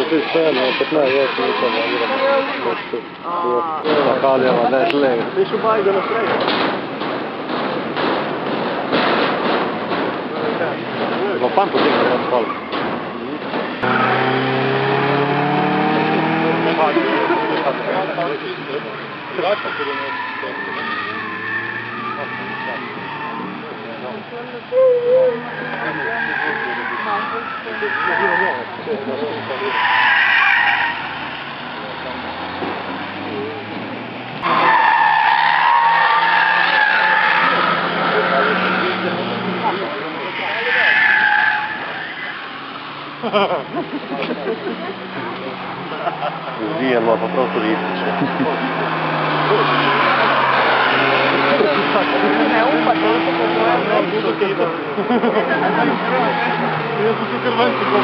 precis tränat med jag som inte var jag kallar jag det längre. Det är så bara den fria. Vad fan på det i alla fall. Vielä on просто riittäisi. Me upataan koko ajan. Kiitos. Eu sou super vanti com